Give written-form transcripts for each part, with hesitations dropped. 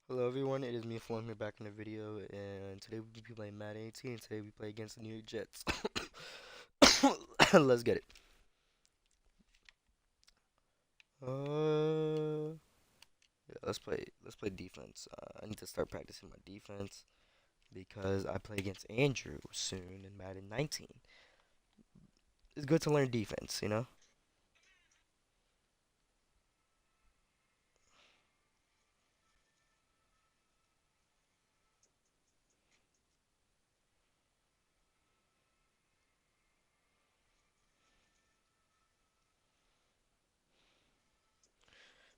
Hello everyone, it is me Flome here back in the video, and today we be playing Madden 18, and today we play against the New York Jets. Let's get it. Yeah, let's play defense. I need to start practicing my defense because I play against Andrew soon in Madden 19. It's good to learn defense, you know?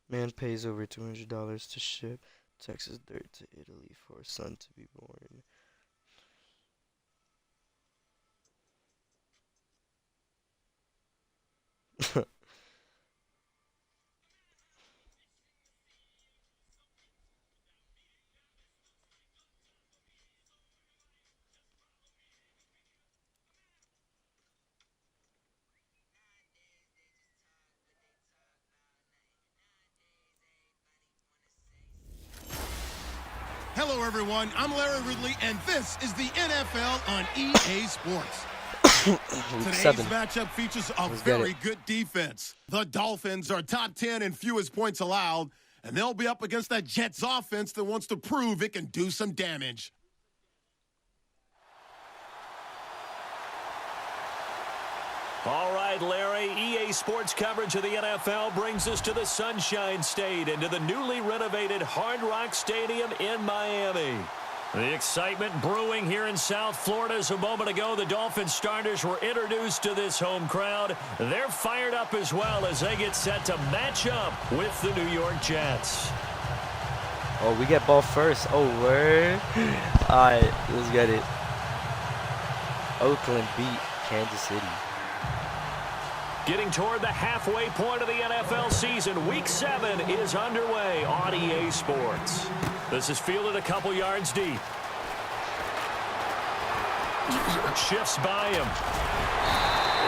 Man pays over $200 to ship Texas dirt to Italy for a son to be born. Hello, everyone. I'm Larry Ridley, and this is the NFL on EA Sports. Today's matchup features a very good defense. The Dolphins are top 10 in fewest points allowed, and they'll be up against that Jets offense that wants to prove it can do some damage. All right, Larry, EA Sports coverage of the NFL brings us to the Sunshine State and to the newly renovated Hard Rock Stadium in Miami. The excitement brewing here in South Florida as a moment ago. The Dolphins starters were introduced to this home crowd. They're fired up as well as they get set to match up with the New York Jets. Oh, we get ball first. Oh, word. All right, let's get it. Oakland beat Kansas City. Getting toward the halfway point of the NFL season, Week 7 is underway on EA Sports. This is fielded a couple yards deep. Shifts by him.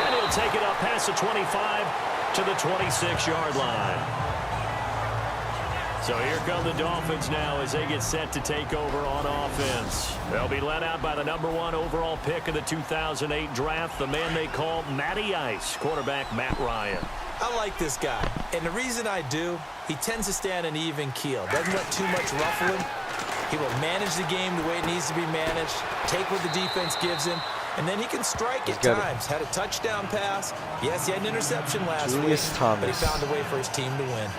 And he'll take it up past the 25 to the 26-yard line. So here come the Dolphins now as they get set to take over on offense. They'll be led out by the #1 overall pick of the 2008 draft, the man they call Matty Ice, quarterback Matt Ryan. I like this guy, and the reason I do, he tends to stand an even keel. Doesn't let too much ruffle him. He will manage the game the way it needs to be managed, take what the defense gives him, and then he can strike at times. Had a touchdown pass. Yes, he had an interception last week, but he found a way for his team to win.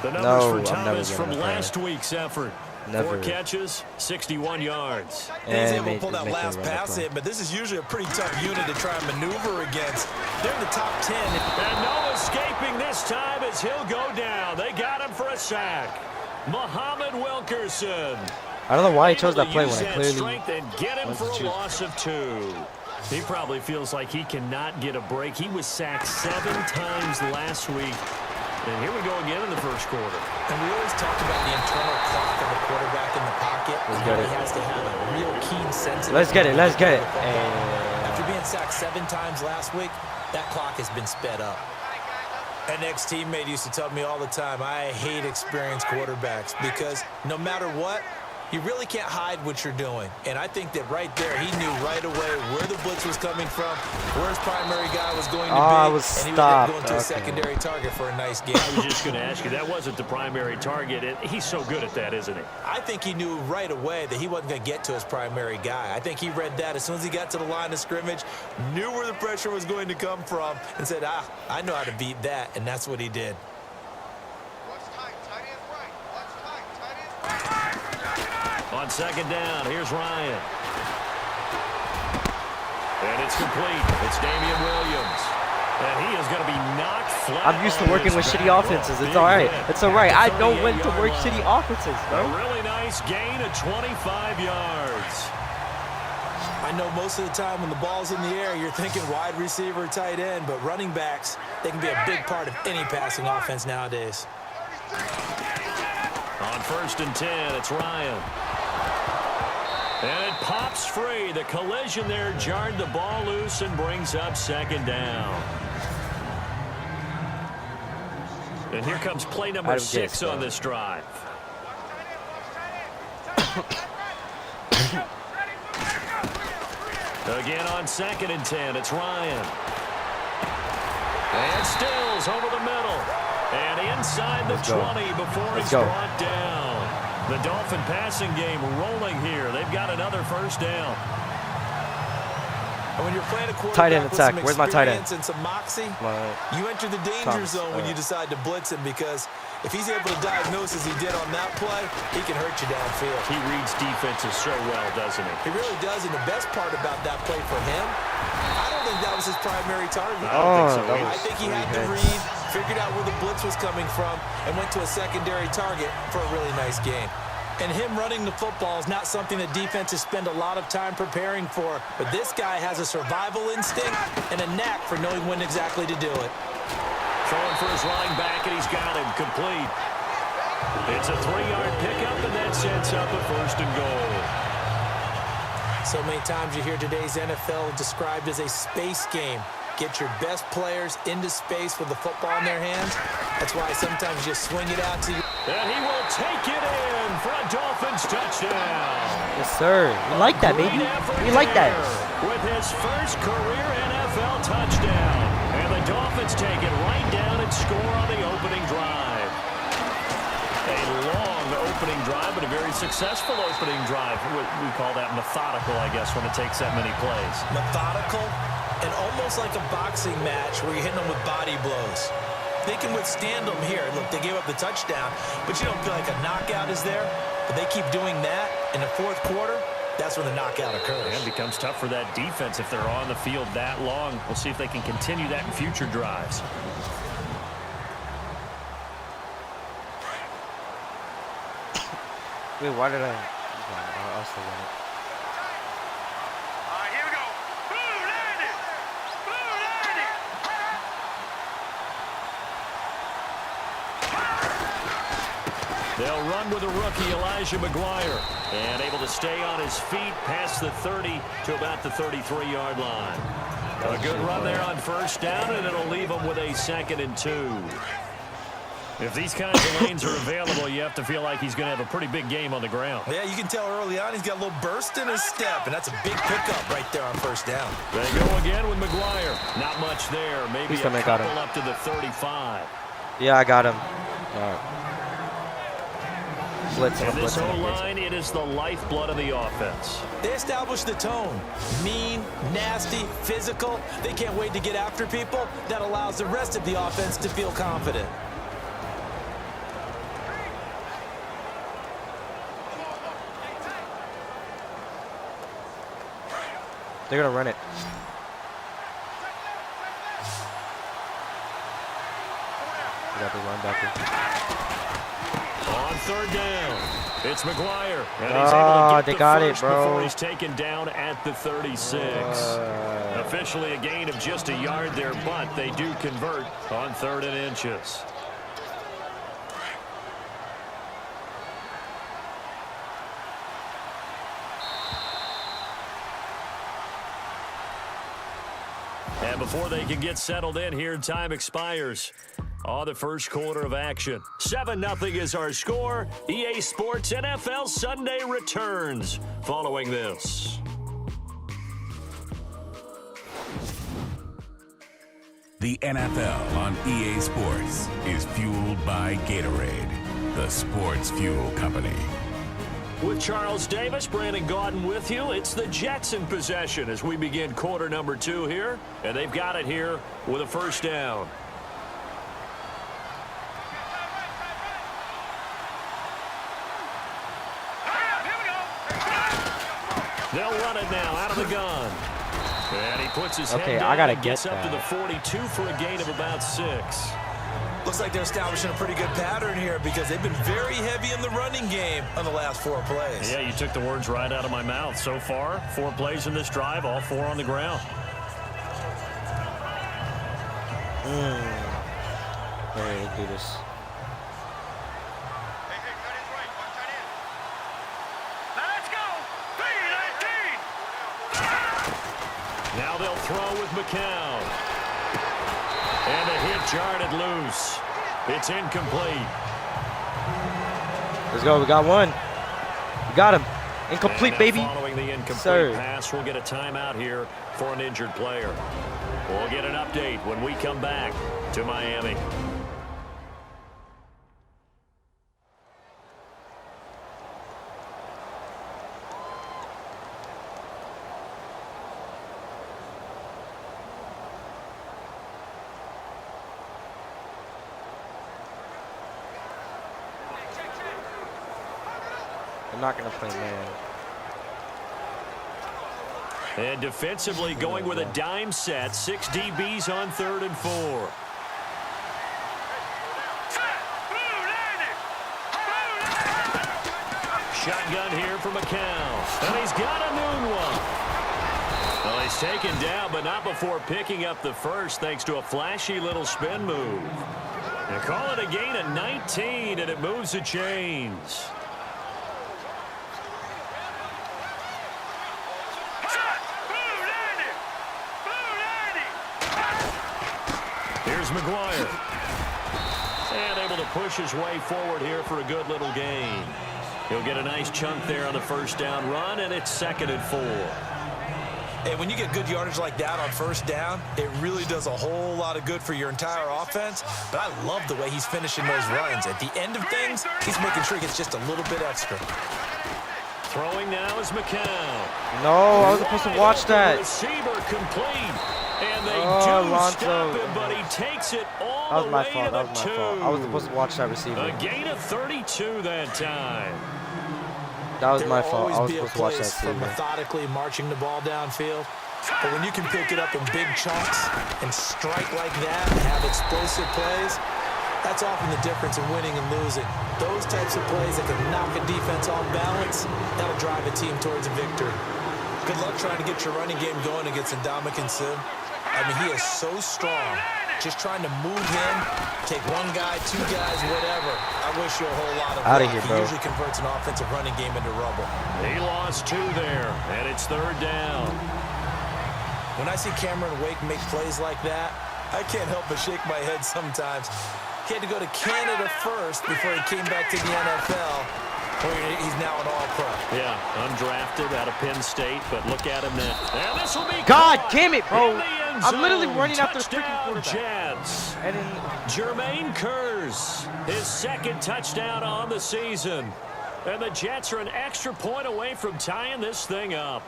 The numbers for Thomas from last week's effort. 4 catches, 61 yards. He's able to pull that last pass in, but this is usually a pretty tough unit to try and maneuver against. They're in the top 10. And no escaping this time as he'll go down. They got him for a sack. Muhammad Wilkerson. I don't know why he chose that play when I clearly strength and get him for a loss of 2. He probably feels like he cannot get a break. He was sacked 7 times last week. And here we go again in the first quarter. And we always talk about the internal clock of a quarterback in the pocket. He has to have a real keen sense of Let's get it. After being sacked 7 times last week, that clock has been sped up. An ex-teammate used to tell me all the time, I hate experienced quarterbacks because no matter what, you really can't hide what you're doing. And I think that right there, he knew right away where the blitz was coming from, where his primary guy was going to be, and he was going to a secondary target for a nice game. I was just going to ask you, that wasn't the primary target. He's so good at that, isn't he? I think he knew right away that he wasn't going to get to his primary guy. I think he read that as soon as he got to the line of scrimmage, knew where the pressure was going to come from, and said, I know how to beat that, and that's what he did. On second down, here's Ryan. And it's complete. It's Damian Williams. And he is going to be knocked flat. I'm used to working with shitty offenses. It's all right. It's all right. I know when to work shitty offenses, bro. A really nice gain of 25 yards. I know most of the time when the ball's in the air, you're thinking wide receiver, tight end, but running backs, they can be a big part of any passing offense nowadays. On 1st and 10, it's Ryan. And it pops free. The collision there jarred the ball loose and brings up 2nd down. And here comes play number 6 on this drive. Again on 2nd and 10, it's Ryan. And Stills over the middle. And inside the 20 before he's brought down. The Dolphin passing game rolling here. They've got another first down. And when you're playing a tight end quarterback attack. with some Where's my tight end? experience and some moxie, you enter the danger zone when you decide to blitz him, because if he's able to diagnose as he did on that play, he can hurt you downfield. He reads defenses so well, doesn't he? He really does, and the best part about that play for him, I don't think that was his primary target. I think he had to read, figured out where the blitz was coming from, and went to a secondary target for a really nice game. And him running the football is not something that defenses spend a lot of time preparing for. But this guy has a survival instinct and a knack for knowing when exactly to do it. Throwing for his line back, and he's got him complete. It's a 3-yard pickup, and that sets up a 1st and goal. So many times you hear today's NFL described as a space game. Get your best players into space with the football in their hands. That's why sometimes you just swing it out to you. And he will take it in for a Dolphins touchdown. Yes, sir. We like that, baby. We like that. With his first career NFL touchdown. And the Dolphins take it right down and score on the opening drive. A long opening drive, but a very successful opening drive. We call that methodical, I guess, when it takes that many plays. Methodical and almost like a boxing match where you're hitting them with body blows. They can withstand them here. Look, they gave up the touchdown, but you don't feel like a knockout is there. But they keep doing that in the 4th quarter. That's when the knockout occurs. And it becomes tough for that defense if they're on the field that long. We'll see if they can continue that in future drives. Wait, why did I? I'll still run it. Here we go. They'll run with a rookie, Elijah McGuire, and able to stay on his feet past the 30 to about the 33-yard line. A good run there on 1st down, and it'll leave them with a 2nd and 2. If these kinds of lanes are available, you have to feel like he's going to have a pretty big game on the ground. Yeah, you can tell early on he's got a little burst in his step, and that's a big pickup right there on 1st down. They go again with McGuire. Not much there. Maybe a couple up to the 35. Yeah, I got him. All right. And this O-line, it is the lifeblood of the offense. They establish the tone. Mean, nasty, physical. They can't wait to get after people. That allows the rest of the offense to feel confident. They're going to run it. We got the linebacker. On 3rd down, it's McGuire. And he's able to get the first before he's taken down at the 36. Officially a gain of just a yard there, but they do convert on 3rd and inches. And before they can get settled in here, time expires on the 1st quarter of action. 7-0 is our score. EA Sports NFL Sunday returns following this. The NFL on EA Sports is fueled by Gatorade, the sports fuel company. With Charles Davis, Brandon Gaudin with you. It's the Jets in possession as we begin quarter number 2 here. And they've got it here with a 1st down. They'll run it now out of the gun. And he puts his head down and gets up to the 42 for a gain of about 6. Looks like they're establishing a pretty good pattern here because they've been very heavy in the running game on the last 4 plays. Yeah, you took the words right out of my mouth. So far, 4 plays in this drive, all 4 on the ground. All right, let's do this. Now they'll throw with McCown. And a hit jarred loose. It's incomplete. Let's go. We got one. Got him. Incomplete, baby. Following the incomplete Sir. pass, we'll get a timeout here for an injured player. We'll get an update when we come back to Miami. I'm not going to play man. And defensively going with a dime set. 6 DBs on 3rd and 4. Shotgun here for McCown. And he's got a noon one. Well, he's taken down, but not before picking up the first thanks to a flashy little spin move. They call it a gain of 19, and it moves the chains. Here's McGuire. And able to push his way forward here for a good little gain. He'll get a nice chunk there on the first down run, and it's 2nd and 4. Hey, when you get good yardage like that on first down, it really does a whole lot of good for your entire offense. But I love the way he's finishing those runs. At the end of things, he's making sure he gets just a little bit extra. Throwing now is McCown. No, I was supposed to watch that. Receiver complete. And they Lonzo. stop him, but he takes it all the way to the 2. That was my fault. I was supposed to watch that receiver. A gain of 32 that time. That was my fault. I was There will supposed to watch always that be a place for receiver. methodically marching the ball downfield. But when you can pick it up in big chunks and strike like that and have explosive plays, that's often the difference in winning and losing. Those types of plays that can knock a defense off balance, that'll drive a team towards a victory. Good luck trying to get your running game going against Ndamukong Suh. I mean, he is so strong. Just trying to move him, take one guy, 2 guys, whatever. I wish you a whole lot of luck. Outta here, bro. He usually converts an offensive running game into rubble. He lost 2 there, and it's 3rd down. When I see Cameron Wake make plays like that, I can't help but shake my head sometimes. He had to go to Canada first before he came back to the NFL, where he's now an all-pro. Yeah, undrafted out of Penn State, but look at him now. And this will be God caught damn it, bro. in the end I'm literally zone. running after the freaking Touchdown, quarterback. Jets. And then Jermaine Kearse, his 2nd touchdown on the season. And the Jets are an extra point away from tying this thing up.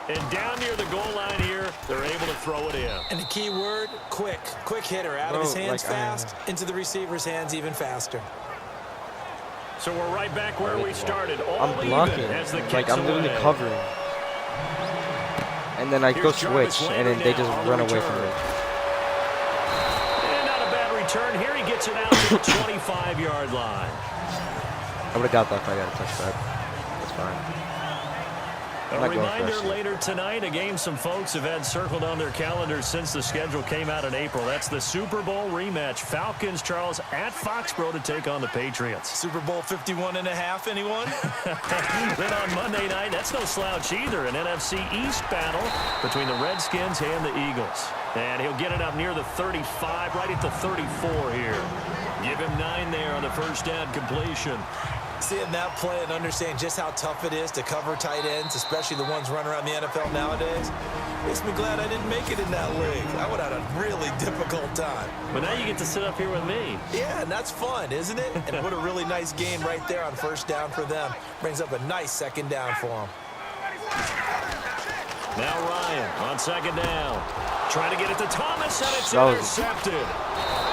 And down near the goal line here, they're able to throw it in. And the key word, quick. Quick hitter. Out of his hands fast, into the receiver's hands even faster. So we're right back where we started. All I'm blocking. even as the Like, kick's I'm literally away. covering. And then I go Here's Jarvis switch, and then they just Landry now on the run away from return. me. And not a bad return here. He gets it out to the 25-yard line. I would have got that if I got a touchback. That's fine. A I'm not going reminder for it. later tonight, a game some folks have had circled on their calendars since the schedule came out in April. That's the Super Bowl rematch. Falcons, Charles, at Foxborough to take on the Patriots. Super Bowl 51.5, anyone? Then on Monday night, that's no slouch either, an NFC East battle between the Redskins and the Eagles. And he'll get it up near the 35, right at the 34 here. Give him 9 there on the first down completion. Seeing that play and understanding just how tough it is to cover tight ends, especially the ones running around the NFL nowadays, makes me glad I didn't make it in that league. I would have had a really difficult time. But now you get to sit up here with me. Yeah, and that's fun, isn't it? And what a really nice gain right there on first down for them. Brings up a nice 2nd down for them. Now Ryan on 2nd down. Trying to get it to Thomas, and it's That was- intercepted.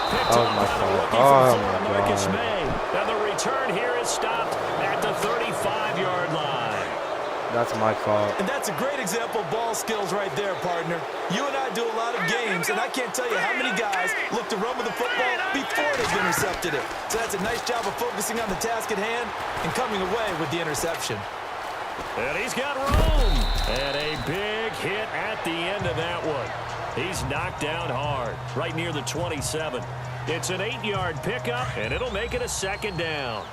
That was my fault. Oh, my Marcus God. May. And the return here is stopped at the 35-yard line. That's my fault. And that's a great example of ball skills right there, partner. You and I do a lot of games, and I can't tell you how many guys look to run with the football before they've intercepted it. So that's a nice job of focusing on the task at hand and coming away with the interception. And he's got room. And a big hit at the end of that one. He's knocked down hard, right near the 27. It's an 8-yard pickup, and it'll make it a 2nd down.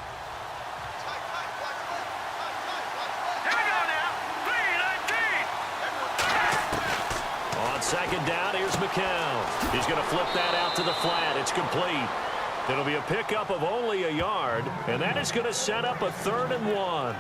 On 2nd down, here's McCown. He's going to flip that out to the flat. It's complete. It'll be a pickup of only a yard, and that is going to set up a 3rd and 1.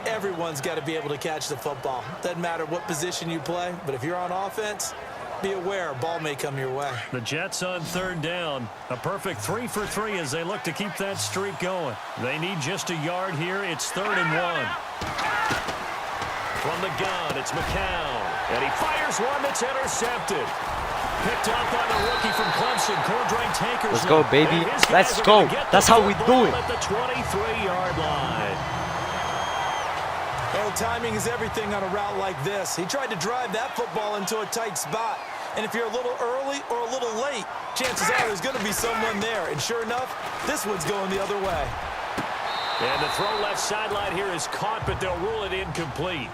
Everyone's got to be able to catch the football. Doesn't matter what position you play, but if you're on offense, be aware a ball may come your way. The Jets on 3rd down. A perfect 3 for 3 as they look to keep that streak going. They need just a yard here. It's 3rd and 1. From the gun, it's McCown. And he fires one that's intercepted. Picked up by the rookie from Clemson, Cordray Tankersley. Let's go, baby. Let's go. That's how we do it. At the 23-yard line. Well, timing is everything on a route like this. He tried to drive that football into a tight spot. And if you're a little early or a little late, chances are there's going to be someone there. And sure enough, this one's going the other way. And the throw left sideline here is caught, but they'll rule it incomplete.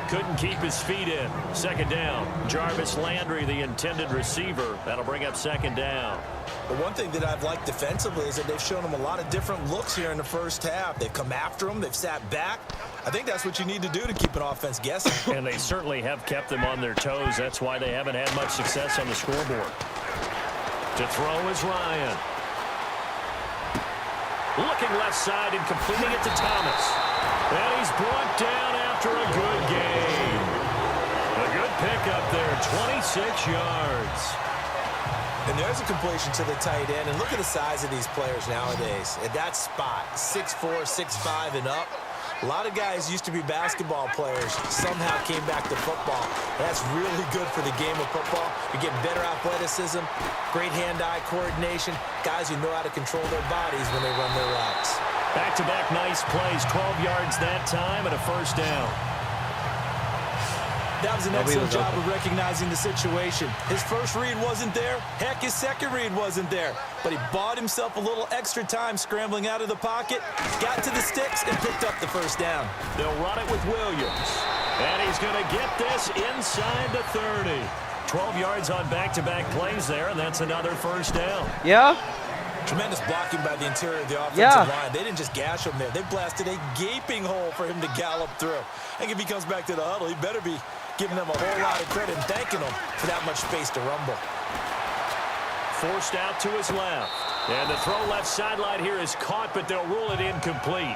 Couldn't keep his feet in. 2nd down. Jarvis Landry, the intended receiver. That'll bring up 2nd down. But one thing that I've liked defensively is that they've shown him a lot of different looks here in the first half. They've come after him. They've sat back. I think that's what you need to do to keep an offense guessing. And they certainly have kept them on their toes. That's why they haven't had much success on the scoreboard. To throw is Ryan. Looking left side and completing it to Thomas. And he's brought down after a good gain. A good pickup there, 26 yards. And there's a completion to the tight end. And look at the size of these players nowadays. At that spot, 6'4", 6'5", and up. A lot of guys used to be basketball players, somehow came back to football. That's really good for the game of football. You're getting better athleticism, great hand-eye coordination, guys who know how to control their bodies when they run their routes. Back-to-back nice plays, 12 yards that time and a 1st down. That was an excellent job of recognizing the situation. His first read wasn't there. Heck, his second read wasn't there. But he bought himself a little extra time scrambling out of the pocket, got to the sticks, and picked up the 1st down. They'll run it with Williams. And he's going to get this inside the 30. 12 yards on back-to-back plays there, and that's another 1st down. Yeah. Tremendous blocking by the interior of the offensive line. They didn't just gash him there. They blasted a gaping hole for him to gallop through. I think if he comes back to the huddle, he better be giving them a whole lot of credit and thanking them for that much space to rumble. Forced out to his left. And the throw left sideline here is caught, but they'll rule it incomplete.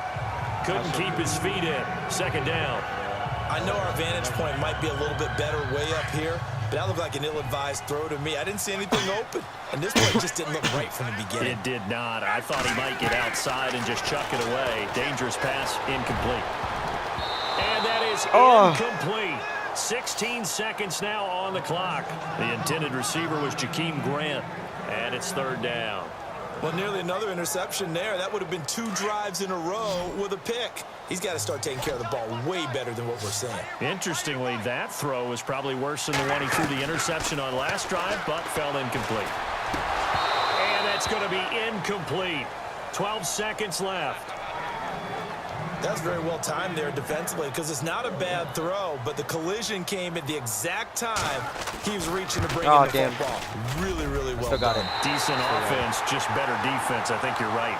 Couldn't keep his feet in. 2nd down. I know our vantage point might be a little bit better way up here, but that looked like an ill-advised throw to me. I didn't see anything open, and this one just didn't look right from the beginning. It did not. I thought he might get outside and just chuck it away. Dangerous pass, incomplete. And that is incomplete. 16 seconds now on the clock. The intended receiver was Jakeem Grant, and it's 3rd down. Well, nearly another interception there. That would have been 2 drives in a row with a pick. He's got to start taking care of the ball way better than what we're seeing. Interestingly, that throw was probably worse than the one he threw the interception on last drive, but fell incomplete. And that's going to be incomplete. 12 seconds left. That's very well timed there defensively because it's not a bad throw, but the collision came at the exact time he was reaching to bring in the football. Really, really well done. Decent offense, just better defense. I think you're right.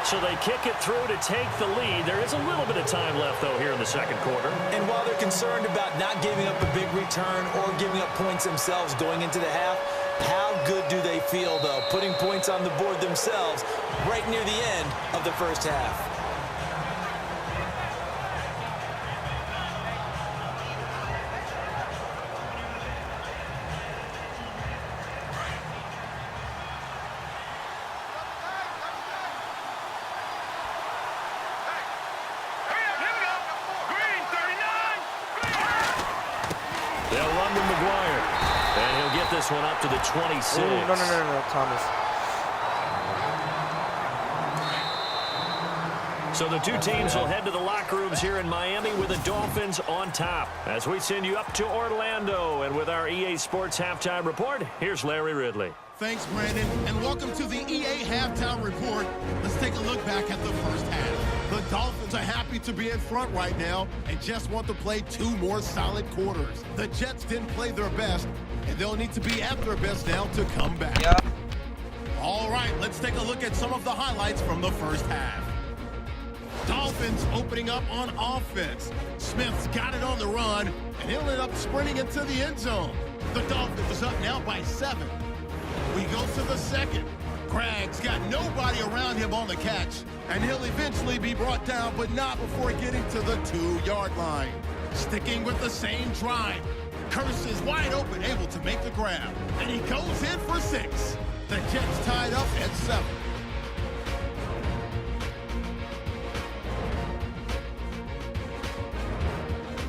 So they kick it through to take the lead. There is a little bit of time left, though, here in the 2nd quarter. And while they're concerned about not giving up a big return or giving up points themselves going into the half, how good do they feel, though, putting points on the board themselves right near the end of the 1st half? They'll run with McGuire. And he'll get this one up to the 26. Ooh, no, Thomas. So the two teams will head to the locker rooms here in Miami with the Dolphins on top. As we send you up to Orlando, and with our EA Sports Halftime Report, here's Larry Ridley. Thanks, Brandon, and welcome to the EA Halftime Report. Let's take a look back at the first half. The Dolphins are happy to be in front right now and just want to play 2 more solid quarters. The Jets didn't play their best, and they'll need to be at their best now to come back. Yeah. All right, let's take a look at some of the highlights from the first half. Dolphins opening up on offense. Smith's got it on the run, and he'll end up sprinting into the end zone. The Dolphins is up now by 7. goes to the second. Craig's got nobody around him on the catch, and he'll eventually be brought down, but not before getting to the 2-yard line. Sticking with the same drive, Curse is wide open, able to make the grab, and he goes in for 6. The Jets tied up at 7.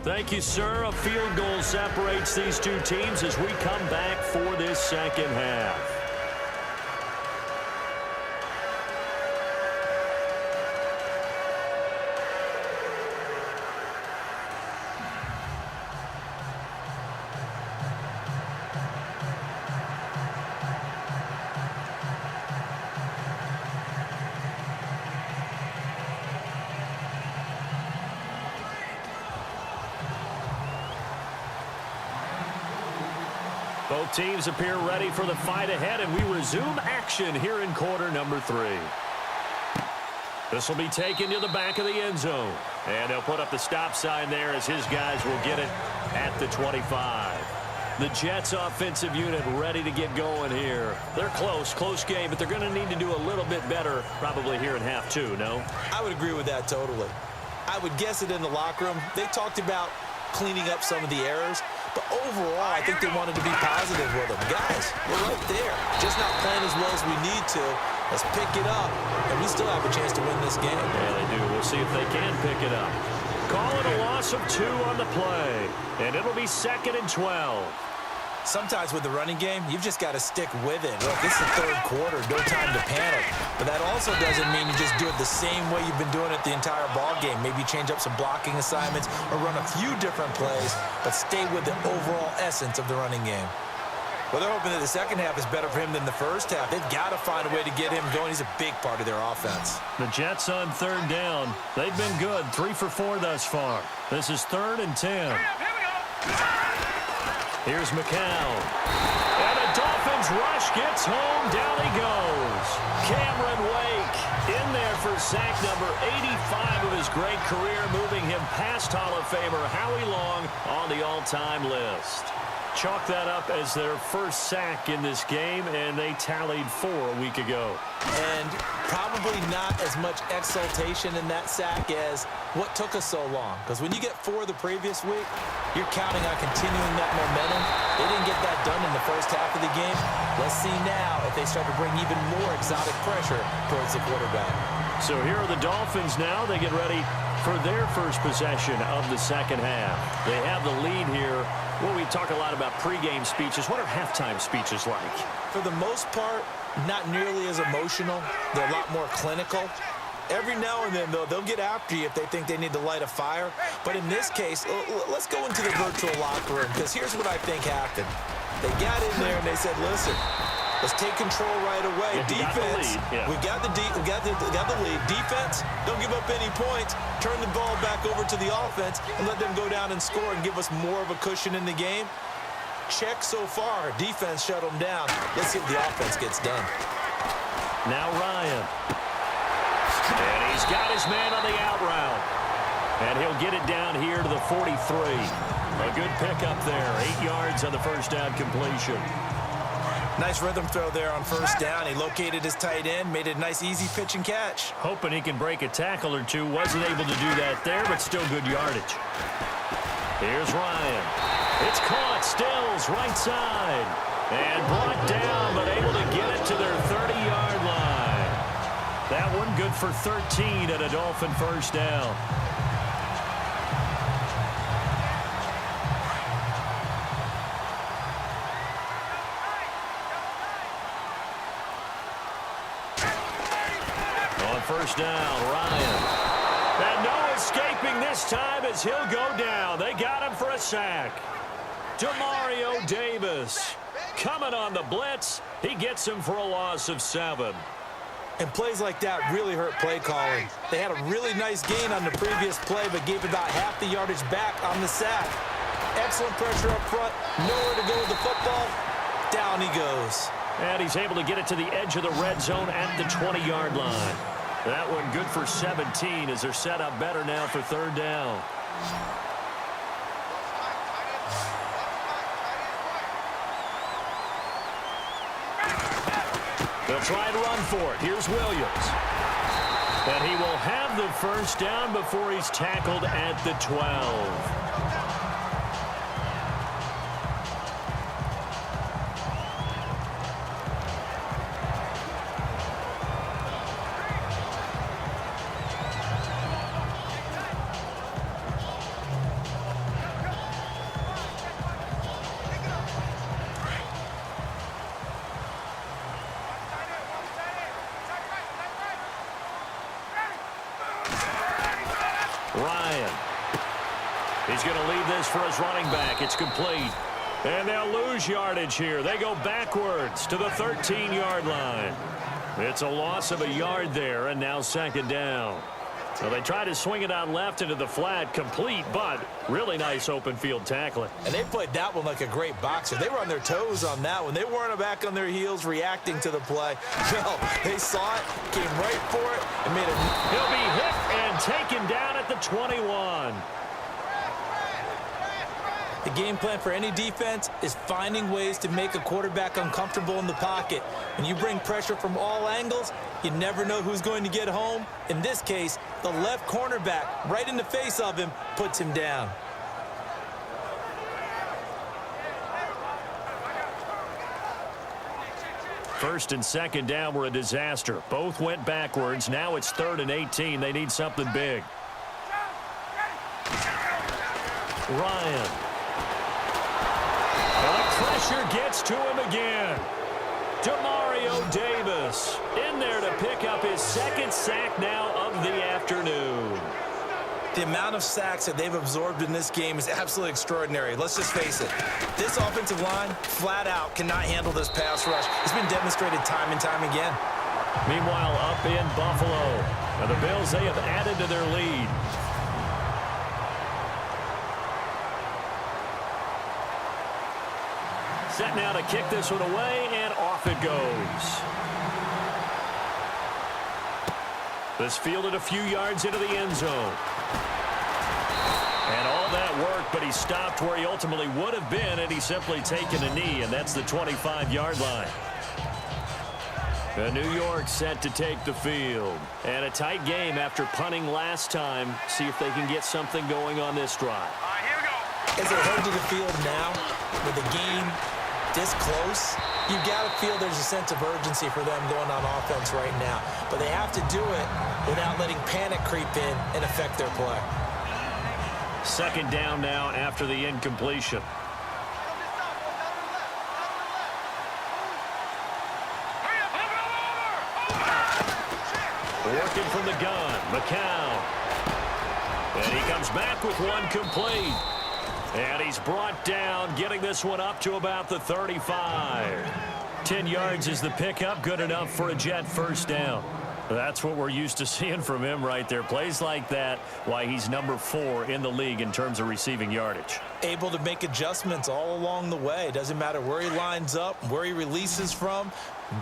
Thank you, sir. A field goal separates these two teams as we come back for this second half. Both teams appear ready for the fight ahead, and we resume action here in quarter number 3. This will be taken to the back of the end zone, and they'll put up the stop sign there as his guys will get it at the 25. The Jets offensive unit ready to get going here. They're close game, but they're going to need to do a little bit better probably here in half 2, no? I would agree with that totally. I would guess it in the locker room. They talked about cleaning up some of the errors, but overall, I think they wanted to be positive with them. Guys, we're right there. Just not playing as well as we need to. Let's pick it up, and we still have a chance to win this game. Yeah, they do. We'll see if they can pick it up. Call it a loss of 2 on the play, and it'll be 2nd and 12. Sometimes with the running game, you've just got to stick with it. Look, this is the 3rd quarter, no time to panic. But that also doesn't mean you just do it the same way you've been doing it the entire ball game. Maybe change up some blocking assignments or run a few different plays, but stay with the overall essence of the running game. Well, they're hoping that the second half is better for him than the first half. They've got to find a way to get him going. He's a big part of their offense. The Jets on 3rd down. They've been good, 3 for 4 thus far. This is 3rd and 10. Here's McCown. And the Dolphins rush gets home. Down he goes. Cameron Wake in there for sack number 85 of his great career, moving him past Hall of Famer Howie Long on the all-time list. Chalk that up as their first sack in this game, and they tallied 4 a week ago. And probably not as much exultation in that sack as what took us so long. Because when you get 4 the previous week, you're counting on continuing that momentum. They didn't get that done in the first half of the game. Let's see now if they start to bring even more exotic pressure towards the quarterback. So here are the Dolphins now. They get ready for their first possession of the second half. They have the lead here. Well, we talk a lot about pregame speeches. What are halftime speeches like? For the most part, not nearly as emotional. They're a lot more clinical. Every now and then, though, they'll get after you if they think they need to light a fire. But in this case, let's go into the virtual locker room, because here's what I think happened. They got in there and they said, listen, let's take control right away. Defense, we got the lead. Defense, don't give up any points. Turn the ball back over to the offense and let them go down and score and give us more of a cushion in the game. Check so far. Defense shut them down. Let's see if the offense gets done. Now Ryan. And he's got his man on the out route. And he'll get it down here to the 43. A good pickup there. 8 yards on the first down completion. Nice rhythm throw there on first down. He located his tight end, made it a nice easy pitch and catch. Hoping he can break a tackle or two. Wasn't able to do that there, but still good yardage. Here's Ryan. It's caught. Stills right side. And brought down, but able to get it to their 30-yard line. That one good for 13 at a Dolphin first down. First down, Ryan. And no escaping this time as he'll go down. They got him for a sack. Demario Davis coming on the blitz. He gets him for a loss of 7. And plays like that really hurt play calling. They had a really nice gain on the previous play, but gave about half the yardage back on the sack. Excellent pressure up front. Nowhere to go with the football. Down he goes. And he's able to get it to the edge of the red zone at the 20-yard line. That one good for 17 as they're set up better now for third down. They'll try and run for it. Here's Williams. And he will have the first down before he's tackled at the 12. Ryan. He's going to leave this for his running back. It's complete. And they'll lose yardage here. They go backwards to the 13-yard line. It's a loss of a yard there, and now second down. So they try to swing it out left into the flat, complete, but really nice open field tackling. And they played that one like a great boxer. They were on their toes on that one. They weren't back on their heels reacting to the play. No, they saw it, came right for it, and made it. He'll be hit and taken down at the 21. The game plan for any defense is finding ways to make a quarterback uncomfortable in the pocket. When you bring pressure from all angles, you never know who's going to get home. In this case, the left cornerback, right in the face of him, puts him down. First and second down were a disaster. Both went backwards. Now it's 3rd and 18. They need something big. Ryan. Pressure gets to him again. Demario Davis in there to pick up his second sack now of the afternoon. The amount of sacks that they've absorbed in this game is absolutely extraordinary. Let's just face it. This offensive line, flat out, cannot handle this pass rush. It's been demonstrated time and time again. Meanwhile, up in Buffalo, now the Bills, they have added to their lead. Set now to kick this one away, and off it goes. This fielded a few yards into the end zone. And all that worked, but he stopped where he ultimately would have been, and he's simply taken a knee, and that's the 25-yard line. And New York set to take the field. And a tight game after punting last time. See if they can get something going on this drive. As they head to the field now, with the game this close, you've got to feel there's a sense of urgency for them going on offense right now. But they have to do it without letting panic creep in and affect their play. Second down now after the incompletion. Working from the gun, McCown. And he comes back with one complete. And he's brought down, getting this one up to about the 35. 10 yards is the pickup, good enough for a Jet first down. That's what we're used to seeing from him right there. Plays like that, why he's number 4 in the league in terms of receiving yardage. Able to make adjustments all along the way. Doesn't matter where he lines up, where he releases from.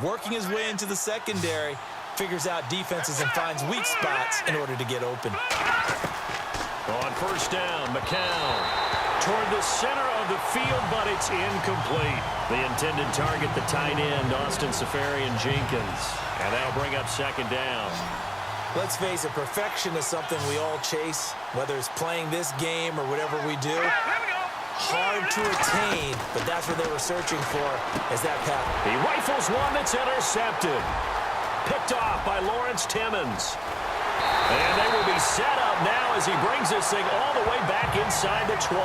Working his way into the secondary, figures out defenses and finds weak spots in order to get open. On first down, McCown. Toward the center of the field, but it's incomplete. The intended target, the tight end, Austin Seferian-Jenkins. And that'll bring up second down. Let's face it, perfection is something we all chase, whether it's playing this game or whatever we do. Hard to attain, but that's what they were searching for, is that pass. He rifles one that's intercepted. Picked off by Lawrence Timmons. And they will be set up now as he brings this thing all the way back inside the 20.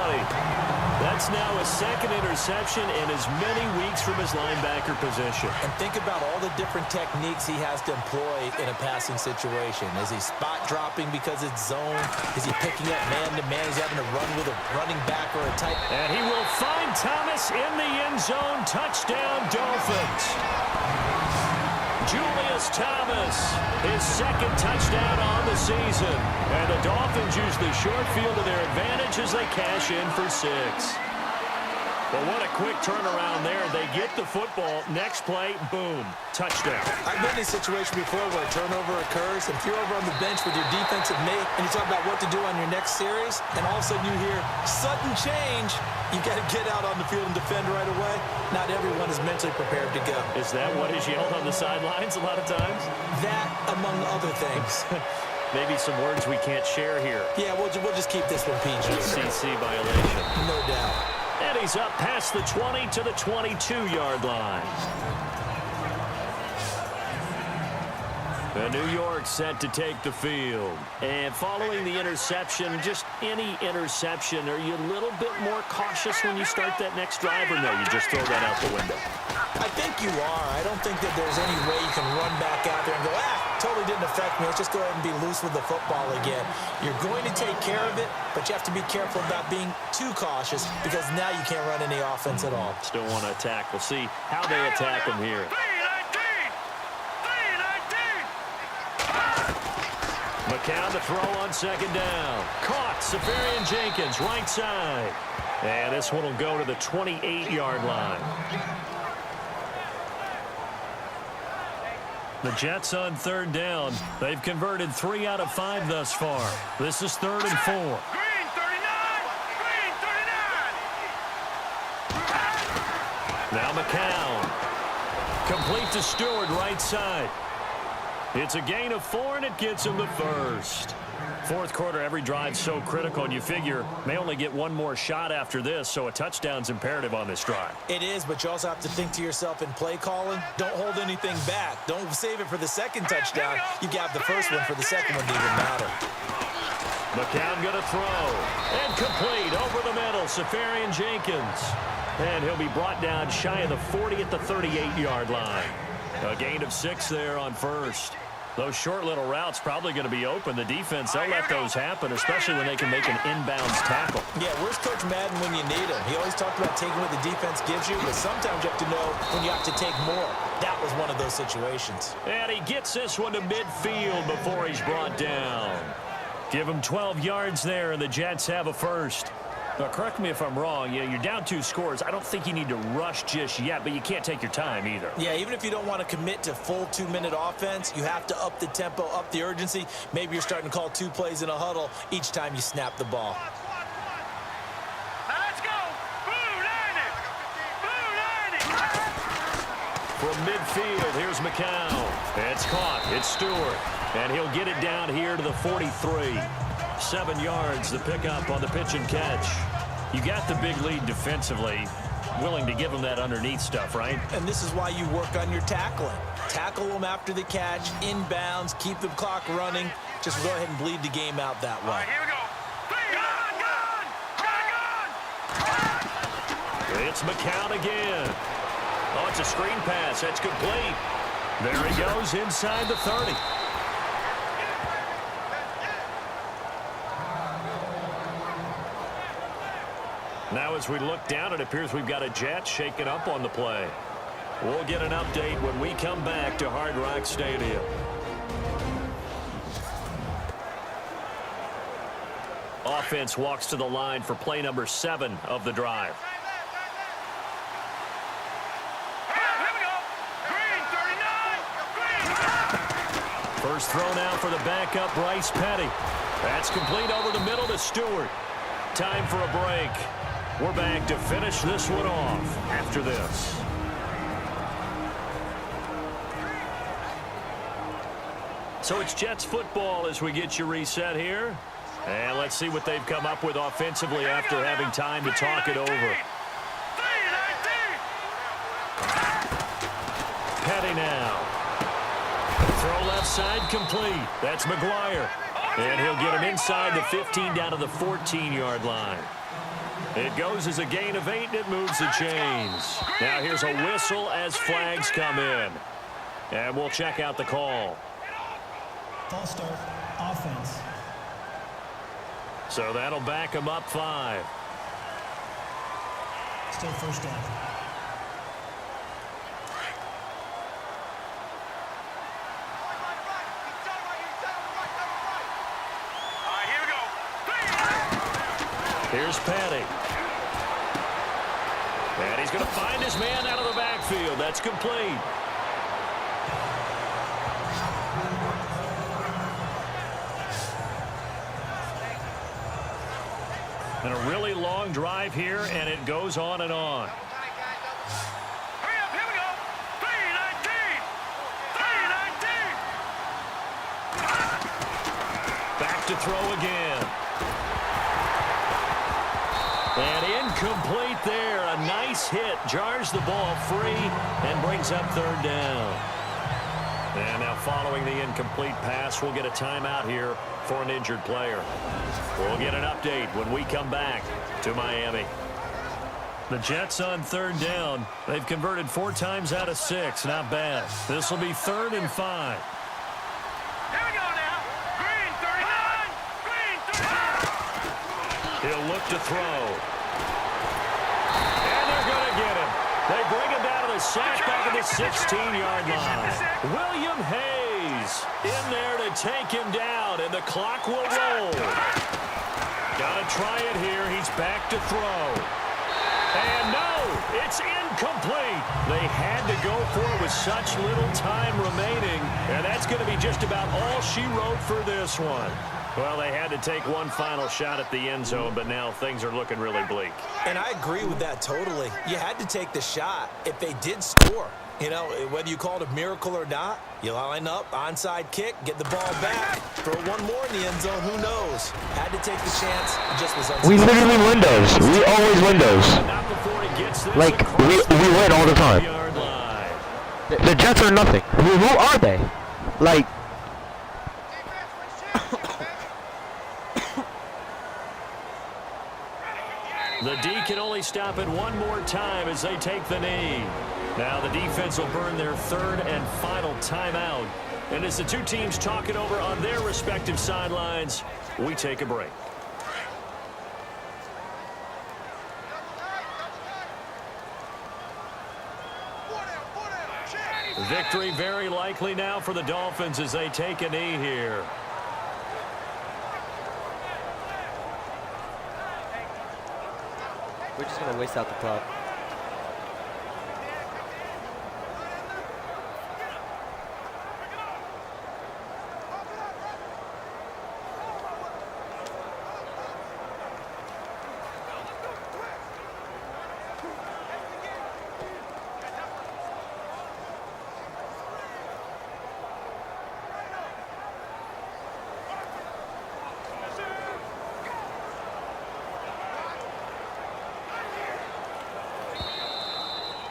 That's now a second interception in as many weeks from his linebacker position. And think about all the different techniques he has to employ in a passing situation. Is he spot dropping because it's zone? Is he picking up man-to-man? He's having to run with a running back or a tight. And he will find Thomas in the end zone. Touchdown, Dolphins. Julius Thomas, his second touchdown on the season. And the Dolphins use the short field to their advantage as they cash in for 6. Well, what a quick turnaround there. They get the football. Next play, boom, touchdown. I've been in a situation before where a turnover occurs, and if you're over on the bench with your defensive mate, and you talk about what to do on your next series, and all of a sudden you hear sudden change, you got to get out on the field and defend right away. Not everyone is mentally prepared to go. Is that what is yelled on the sidelines a lot of times? That, among other things. Maybe some words we can't share here. Yeah, we'll just keep this one PG. CC violation. No doubt. And he's up past the 20 to the 22-yard line. New York set to take the field. And following the interception, just any interception, are you a little bit more cautious when you start that next drive, or no, you just throw that out the window? I think you are. I don't think that there's any way you can run back out there and go, totally didn't affect me. Let's just go ahead and be loose with the football again. You're going to take care of it, but you have to be careful about being too cautious because now you can't run any offense at all. Still want to attack. We'll see how they attack them here. McCown to throw on second down. Caught. Safarian Jenkins, right side. And this one will go to the 28-yard line. The Jets on third down. They've converted 3 out of 5 thus far. This is 3rd and 4. Green 39! Green 39! Now McCown. Complete to Stewart, right side. It's a gain of 4, and it gets him the first. Fourth quarter, every drive so critical, and you figure may only get one more shot after this, so a touchdown's imperative on this drive. It is, but you also have to think to yourself in play calling, don't hold anything back. Don't save it for the second touchdown. You got the first one for the second one to even matter. McCown going to throw. And complete over the middle, Safarian Jenkins. And he'll be brought down shy of the 40 at the 38-yard line. A gain of 6 there on first. Those short little routes probably going to be open. The defense, they'll let those happen, especially when they can make an inbounds tackle. Yeah, where's Coach Madden when you need him? He always talked about taking what the defense gives you, but sometimes you have to know when you have to take more. That was one of those situations. And he gets this one to midfield before he's brought down. Give him 12 yards there, and the Jets have a first. Now, correct me if I'm wrong. You're down 2 scores. I don't think you need to rush just yet, but you can't take your time either. Yeah, even if you don't want to commit to full 2-minute offense, you have to up the tempo, up the urgency. Maybe you're starting to call 2 plays in a huddle each time you snap the ball. Let's go! From midfield, here's McCown. It's caught. It's Stewart. And he'll get it down here to the 43. 7 yards, the pickup on the pitch and catch. You got the big lead defensively. Willing to give them that underneath stuff, right? And this is why you work on your tackling. Tackle them after the catch, inbounds, keep the clock running. Just go ahead and bleed the game out that way. All right, here we go. Gun! It's McCown again. Oh, it's a screen pass. That's complete. There he goes inside the 30. Now as we look down, it appears we've got a Jet shaking up on the play. We'll get an update when we come back to Hard Rock Stadium. Offense walks to the line for play number 7 of the drive. First throw now for the backup, Bryce Petty. That's complete over the middle to Stewart. Time for a break. We're back to finish this one off after this. So it's Jets football as we get you reset here. And let's see what they've come up with offensively after having time to talk it over. Petty now. Throw left side complete. That's McGuire. And he'll get him inside the 15 down to the 14-yard line. It goes as a gain of 8, and it moves the chains. Now here's a whistle as flags come in. And we'll check out the call. False start, offense. So that'll back him up 5. Still first down. Here's Petty. he's going to find his man out of the backfield. That's complete. And a really long drive here, and it goes on and on. Hurry up, here we go. 3-19. Back to throw again. And incomplete there. A nice hit. Jars the ball free and brings up third down. And now following the incomplete pass, we'll get a timeout here for an injured player. We'll get an update when we come back to Miami. The Jets on third down. They've converted 4 times out of 6. Not bad. This will be 3rd and 5. Here we go now. Green 39. Green 39. He'll look to throw. And they're going to get him. They bring him down to the sack back at the 16-yard line. William Hayes in there to take him down, and the clock will roll. Got to try it here. He's back to throw. And no, it's incomplete. They had to go for it with such little time remaining, and that's going to be just about all she wrote for this one. Well, they had to take one final shot at the end zone, but now things are looking really bleak. And I agree with that totally. You had to take the shot if they did score. You know, whether you call it a miracle or not, you line up, onside kick, get the ball back, throw one more in the end zone, who knows? Had to take the chance, it just was unsuccessful. We literally win those. We always win those. Not before he gets this Like, we win all the time. The Jets are nothing. Who are they? Like, the D can only stop it one more time as they take the knee. Now the defense will burn their 3rd and final timeout. And as the two teams talk it over on their respective sidelines, we take a break. Victory very likely now for the Dolphins as they take a knee here. we're just going to waste out the clock.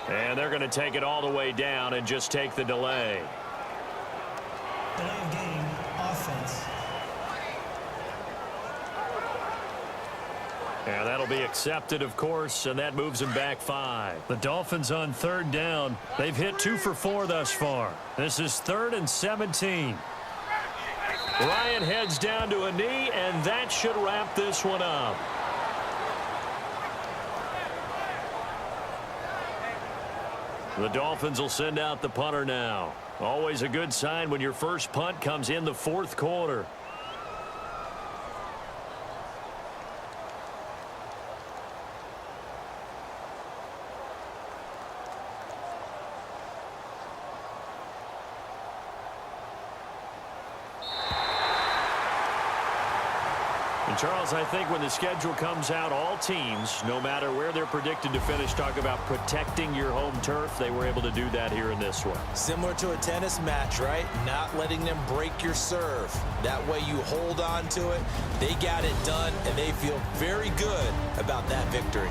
And they're going to take it all the way down and just take the delay. Delay of game, offense. And that'll be accepted, of course, and that moves them back 5. The Dolphins on third down. They've hit 2 for 4 thus far. This is 3rd and 17. Ryan heads down to a knee, and that should wrap this one up. The Dolphins will send out the punter now. Always a good sign when your first punt comes in the 4th quarter. And Charles, I think when the schedule comes out, all teams, no matter where they're predicted to finish, talk about protecting your home turf. They were able to do that here in this one. Similar to a tennis match, right? Not letting them break your serve. That way you hold on to it. They got it done, and they feel very good about that victory.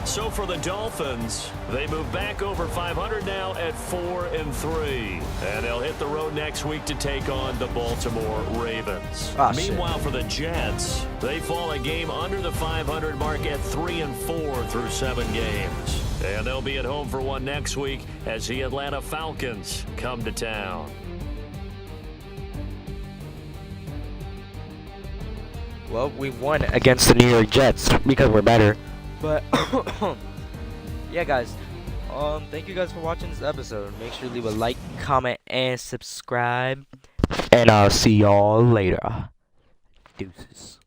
So for the Dolphins, they move back over 500 now at 4-3. And they'll hit the road next week to take on the Baltimore Ravens. Meanwhile, for the Jets, they fall a game under the 500 mark at 3-4 through 7 games. And they'll be at home for one next week as the Atlanta Falcons come to town. Well, we won against the New York Jets because we're better. But yeah, guys, thank you guys for watching this episode. Make sure to leave a like, comment, and subscribe. And I'll see y'all later. Deuces.